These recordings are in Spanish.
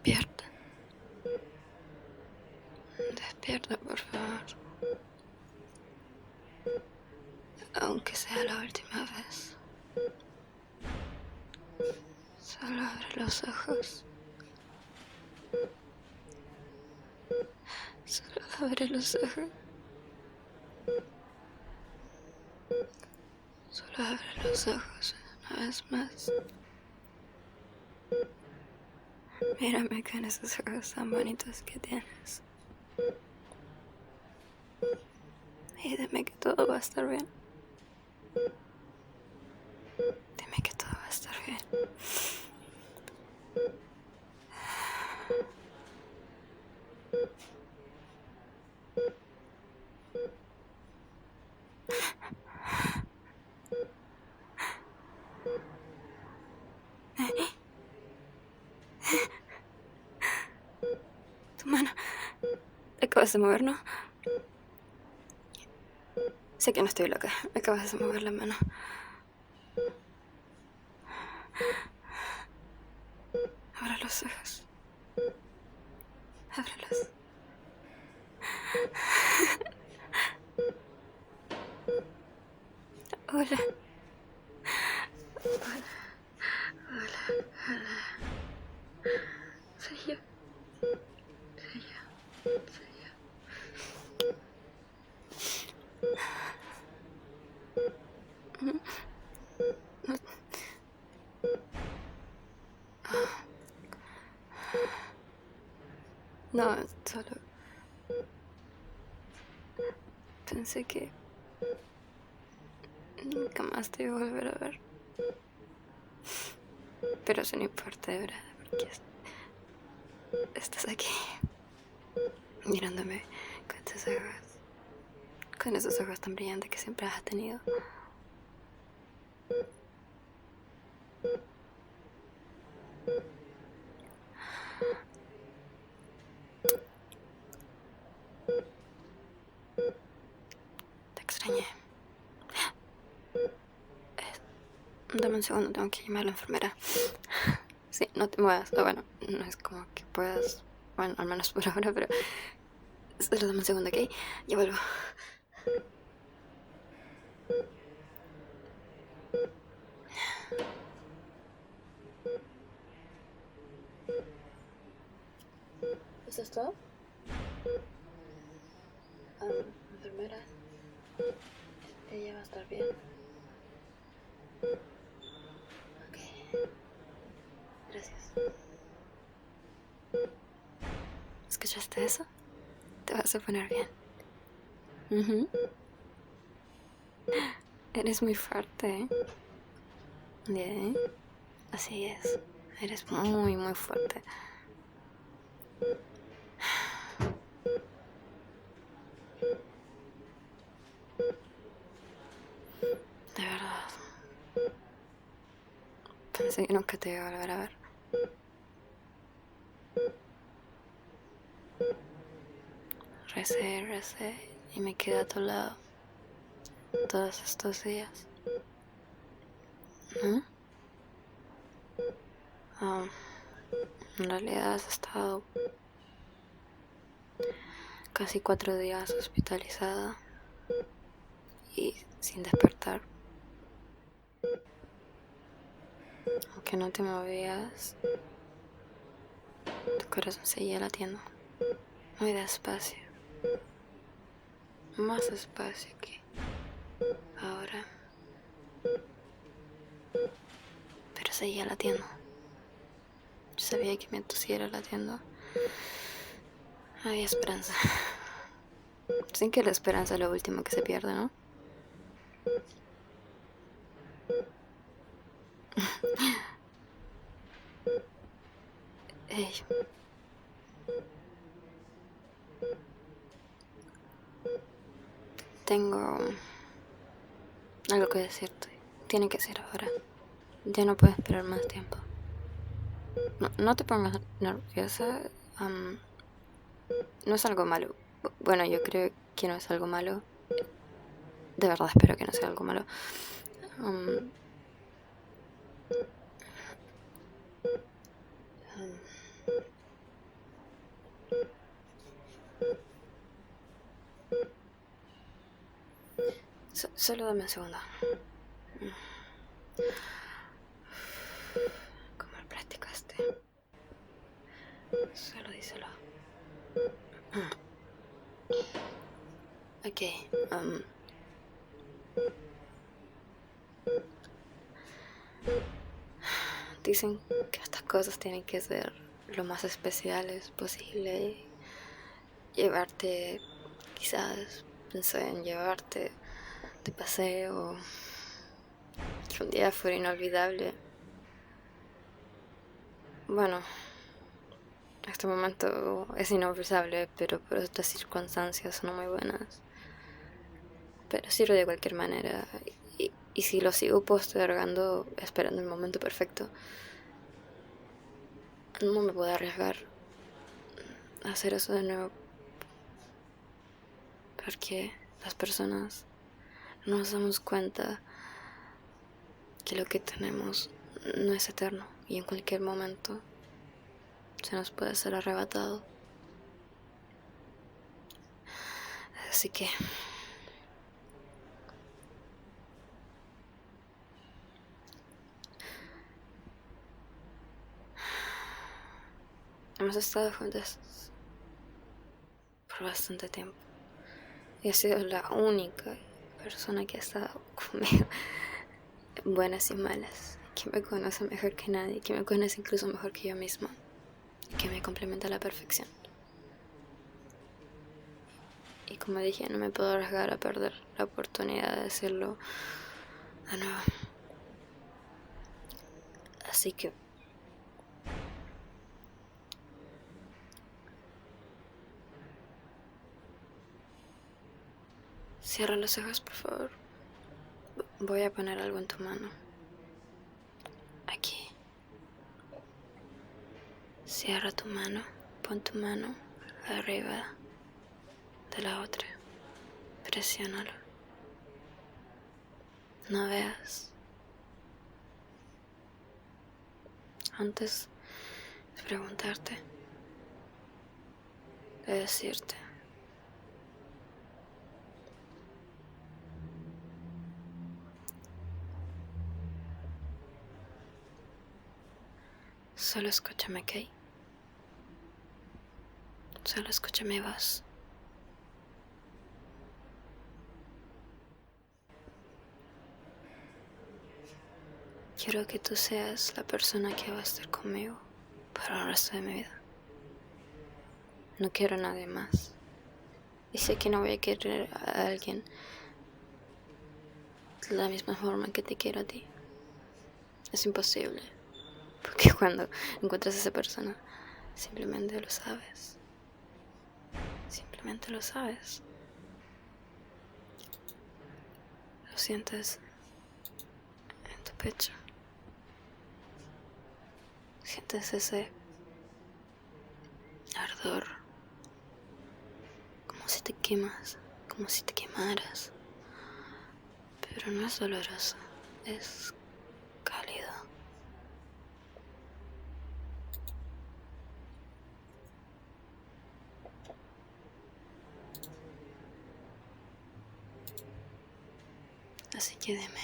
Despierta. Despierta, por favor. Aunque sea la última vez. Solo abre los ojos. Solo abre los ojos. Solo abre los ojos una vez más. Mírame con esos ojos tan bonitos que tienes. Y dime que todo va a estar bien. Dime que todo va a estar bien. Tu mano. Te acabas de mover, ¿no? Sé que no estoy loca. Acabas de mover la mano. Abre los ojos. Ábrelos. Hola. Hola. Hola. Hola. Soy yo. Soy yo. Soy yo. No, solo pensé que nunca más te iba a volver a ver. Pero eso no importa, de verdad, porque estás aquí, mirándome con tus ojos, con esos ojos tan brillantes que siempre has tenido. Te extrañé. Dame un segundo, tengo que llamar a la enfermera. Sí, no te muevas. Bueno, no es como que puedas. Bueno, al menos por ahora, pero solo dame un segundo, ¿ok? Ya vuelvo. ¿Eso es todo? Enfermera, ella va a estar bien. Ok. Gracias. ¿Escuchaste eso? Te vas a poner bien. Eres muy fuerte, ¿eh? Bien. Así es. Eres muy, muy fuerte. De verdad. Pensé que nunca te iba a volver a ver. Recé y me quedé a tu lado todos estos días. ¿No? En realidad has estado casi 4 días hospitalizada y sin despertar. Aunque no te movías, tu corazón seguía latiendo. Muy despacio. Más despacio que ahora. Pero seguía latiendo. Yo sabía que mientras siguiera latiendo, había esperanza. Sin que la esperanza es lo último que se pierde, ¿no? Ey. Tengo algo que decirte. Tiene que ser ahora. Ya no puedo esperar más tiempo. No te pongas nerviosa. No es algo malo. Bueno, yo creo que no es algo malo. De verdad espero que no sea algo malo. Solo dame un segundo. ¿Cómo lo practicaste? Solo díselo. Ok. Dicen que estas cosas tienen que ser lo más especiales posible. Llevarte, quizás pensé en llevarte de paseo, que un día fuera inolvidable. Bueno, este momento es inolvidable, pero por otras circunstancias no muy buenas. Pero sirve de cualquier manera. Y si lo sigo postergando, esperando el momento perfecto, no me puedo arriesgar a hacer eso de nuevo. Porque las personas no nos damos cuenta que lo que tenemos no es eterno y en cualquier momento se nos puede ser arrebatado. Así que hemos estado juntas por bastante tiempo y has sido la única persona que ha estado conmigo en buenas y malas, que me conoce mejor que nadie, que me conoce incluso mejor que yo misma, que me complementa a la perfección. Y como dije, no me puedo arriesgar a perder la oportunidad de decirlo de nuevo. Así que cierra los ojos, por favor. Voy a poner algo en tu mano. Aquí. Cierra tu mano. Pon tu mano arriba de la otra. Presiónalo. No veas. Antes de preguntarte, de decirte, solo escúchame, ¿ok? Solo escucha mi voz. Quiero que tú seas la persona que va a estar conmigo para el resto de mi vida. No quiero a nadie más. Y sé que no voy a querer a alguien de la misma forma que te quiero a ti. Es imposible. Porque cuando encuentras a esa persona, simplemente lo sabes. Simplemente lo sabes. Lo sientes en tu pecho. Sientes ese ardor. Como si te quemas. Como si te quemaras. Pero no es doloroso. Es cálido. Así que dime,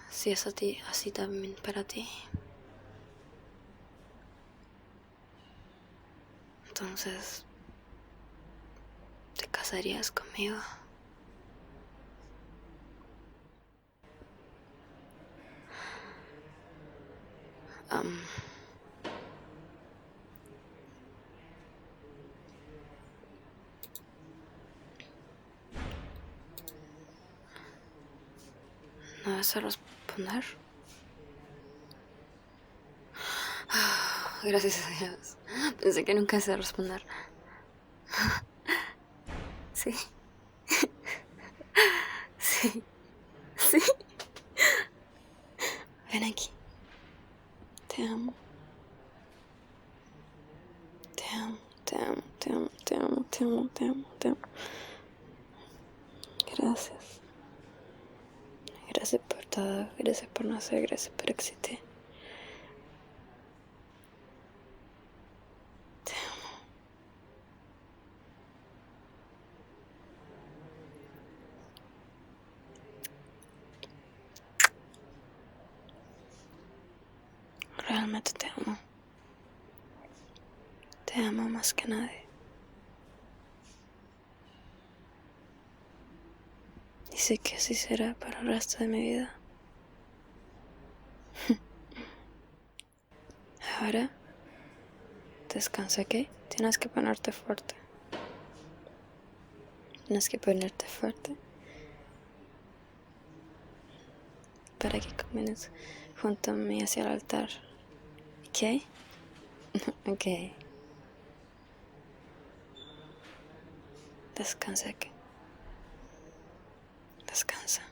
si es a ti, así también para ti. Entonces, ¿te casarías conmigo? Am, ¿No vas a responder? Gracias a Dios. Pensé que nunca ibas a responder. Sí, sí, sí. Ven aquí. Te amo. Te amo, te amo, te amo, te amo, te amo, te amo, te amo. Gracias. Gracias por todo. Gracias por nacer. Gracias por existir. Te amo. realmente te amo. Te amo más que nadie. Y sé que así será para el resto de mi vida. Ahora, descansa, ¿ok? Tienes que ponerte fuerte. Tienes que ponerte fuerte para que camines junto a mí hacia el altar. ¿Ok? Ok. Descansa, ¿ok? Descansa.